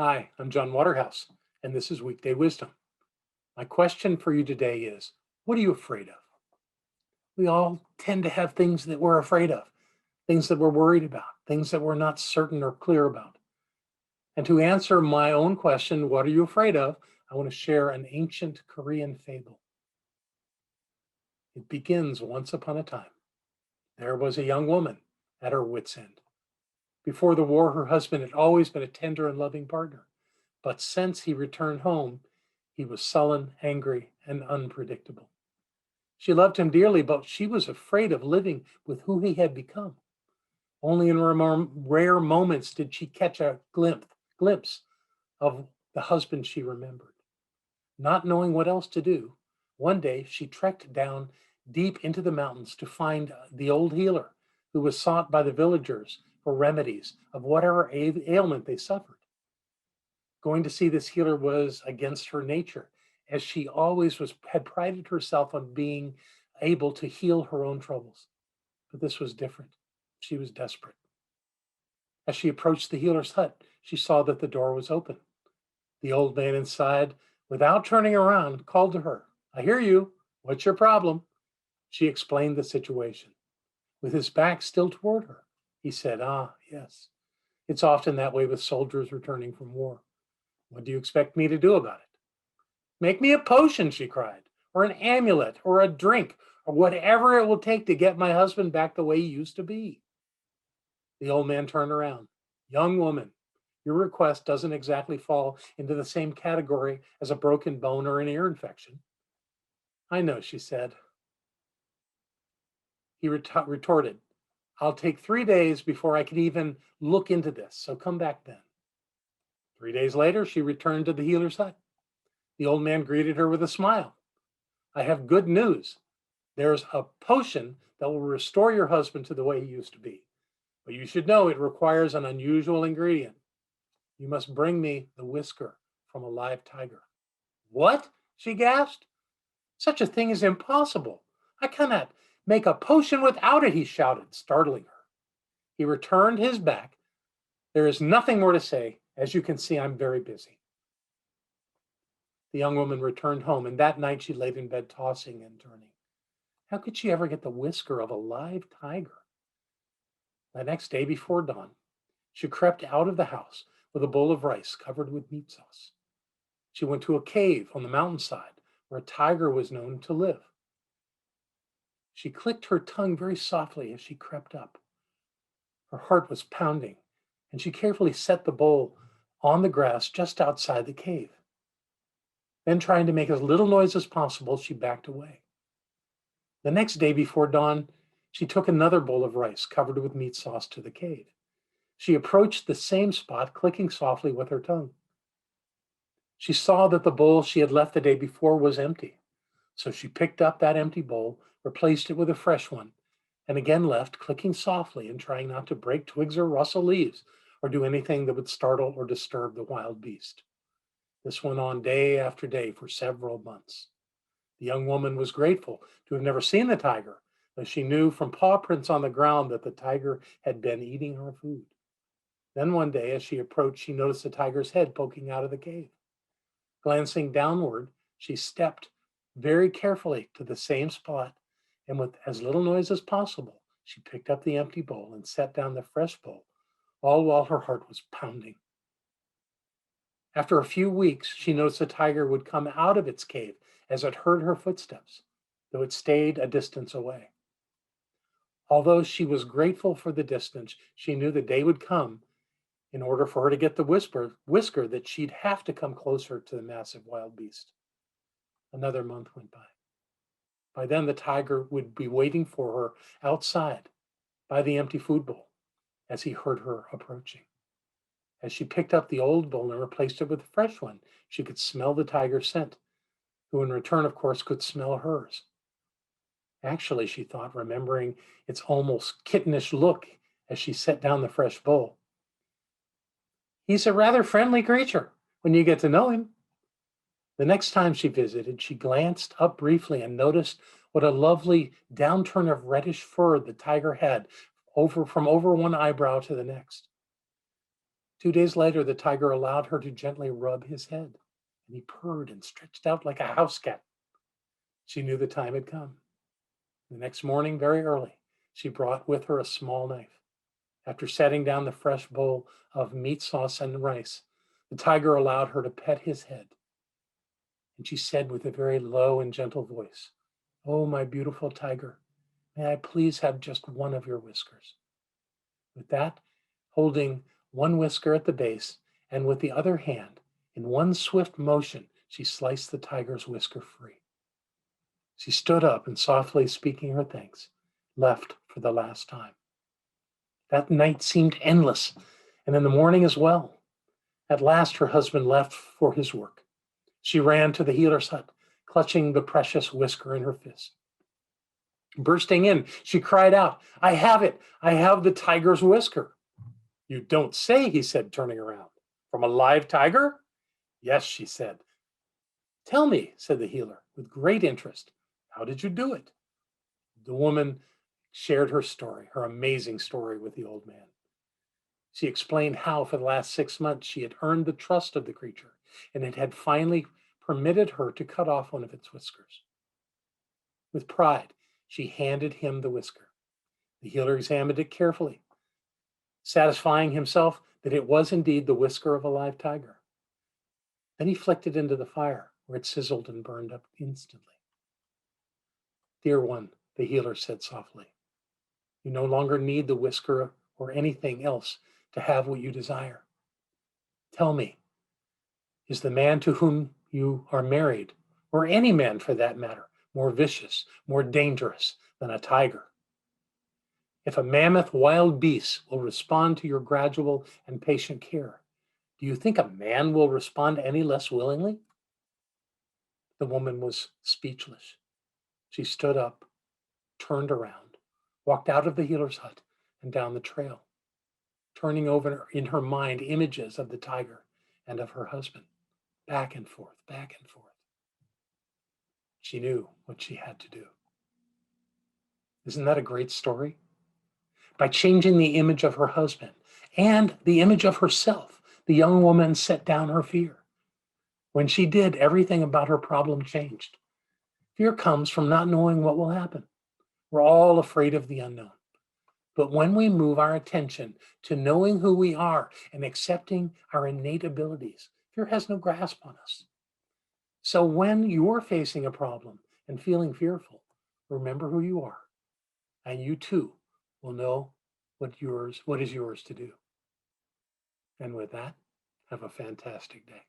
Hi, I'm John Waterhouse, and this is Weekday Wisdom. My question for you today is, what are you afraid of? We all tend to have things that we're afraid of, things that we're worried about, things that we're not certain or clear about. And to answer my own question, what are you afraid of? I want to share an ancient Korean fable. It begins once upon a time. There was a young woman at her wits' end. Before the war, her husband had always been a tender and loving partner. But since he returned home, he was sullen, angry, and unpredictable. She loved him dearly, but she was afraid of living with who he had become. Only in rare moments did she catch a glimpse of the husband she remembered. Not knowing what else to do, one day she trekked down deep into the mountains to find the old healer who was sought by the villagers for remedies of whatever ailment they suffered. Going to see this healer was against her nature, as she always had prided herself on being able to heal her own troubles. But this was different. She was desperate. As she approached the healer's hut, she saw that the door was open. The old man inside, without turning around, called to her. "I hear you. What's your problem?" She explained the situation. With his back still toward her, he said, "Ah, yes. It's often that way with soldiers returning from war. What do you expect me to do about it?" "Make me a potion," she cried, "or an amulet, or a drink, or whatever it will take to get my husband back the way he used to be." The old man turned around. "Young woman, your request doesn't exactly fall into the same category as a broken bone or an ear infection." "I know," she said. He retorted, "I'll take 3 days before I can even look into this, so come back then." 3 days later, she returned to the healer's hut. The old man greeted her with a smile. "I have good news. There's a potion that will restore your husband to the way he used to be. But you should know it requires an unusual ingredient. You must bring me the whisker from a live tiger." "What?" she gasped. "Such a thing is impossible. I cannot make a potion without it," he shouted, startling her. He returned his back. "There is nothing more to say. As you can see, I'm very busy." The young woman returned home, and that night she laid in bed tossing and turning. How could she ever get the whisker of a live tiger? The next day before dawn, she crept out of the house with a bowl of rice covered with meat sauce. She went to a cave on the mountainside where a tiger was known to live. She clicked her tongue very softly as she crept up. Her heart was pounding, and she carefully set the bowl on the grass just outside the cave. Then, trying to make as little noise as possible, she backed away. The next day before dawn, she took another bowl of rice covered with meat sauce to the cave. She approached the same spot, clicking softly with her tongue. She saw that the bowl she had left the day before was empty. So she picked up that empty bowl, replaced it with a fresh one, and again left, clicking softly and trying not to break twigs or rustle leaves or do anything that would startle or disturb the wild beast. This went on day after day for several months. The young woman was grateful to have never seen the tiger, though she knew from paw prints on the ground that the tiger had been eating her food. Then one day, as she approached, she noticed the tiger's head poking out of the cave. Glancing downward, she stepped very carefully to the same spot, and with as little noise as possible, she picked up the empty bowl and set down the fresh bowl, all while her heart was pounding. After a few weeks, she noticed the tiger would come out of its cave as it heard her footsteps, though it stayed a distance away. Although she was grateful for the distance, she knew the day would come in order for her to get the whisker that she'd have to come closer to the massive wild beast. Another month went by. By then, the tiger would be waiting for her outside by the empty food bowl as he heard her approaching. As she picked up the old bowl and replaced it with a fresh one, she could smell the tiger's scent, who in return, of course, could smell hers. Actually, she thought, remembering its almost kittenish look as she set down the fresh bowl, he's a rather friendly creature when you get to know him. The next time she visited, she glanced up briefly and noticed what a lovely downturn of reddish fur the tiger had from over one eyebrow to the next. 2 days later, the tiger allowed her to gently rub his head, and he purred and stretched out like a house cat. She knew the time had come. The next morning, very early, she brought with her a small knife. After setting down the fresh bowl of meat sauce and rice, the tiger allowed her to pet his head. And she said with a very low and gentle voice, "Oh, my beautiful tiger, may I please have just one of your whiskers?" With that, holding one whisker at the base, and with the other hand, in one swift motion, she sliced the tiger's whisker free. She stood up and, softly speaking her thanks, left for the last time. That night seemed endless, and in the morning as well. At last, her husband left for his work. She ran to the healer's hut, clutching the precious whisker in her fist. Bursting in, she cried out, "I have it! I have the tiger's whisker." "You don't say," he said, turning around. "From a live tiger?" "Yes," she said. "Tell me," said the healer, with great interest, "how did you do it?" The woman shared her story, her amazing story, with the old man. She explained how, for the last 6 months, she had earned the trust of the creature, and it had finally permitted her to cut off one of its whiskers. With pride, she handed him the whisker. The healer examined it carefully, satisfying himself that it was indeed the whisker of a live tiger. Then he flicked it into the fire, where it sizzled and burned up instantly. "Dear one," the healer said softly, "you no longer need the whisker or anything else to have what you desire. Tell me, is the man to whom you are married, or any man for that matter, more vicious, more dangerous than a tiger? If a mammoth wild beast will respond to your gradual and patient care, do you think a man will respond any less willingly?" The woman was speechless. She stood up, turned around, walked out of the healer's hut and down the trail, turning over in her mind images of the tiger and of her husband, back and forth, back and forth. She knew what she had to do. Isn't that a great story? By changing the image of her husband and the image of herself, the young woman set down her fear. When she did, everything about her problem changed. Fear comes from not knowing what will happen. We're all afraid of the unknown. But when we move our attention to knowing who we are and accepting our innate abilities, fear has no grasp on us. So when you're facing a problem and feeling fearful, remember who you are, and you too will know what is yours to do. And with that, have a fantastic day.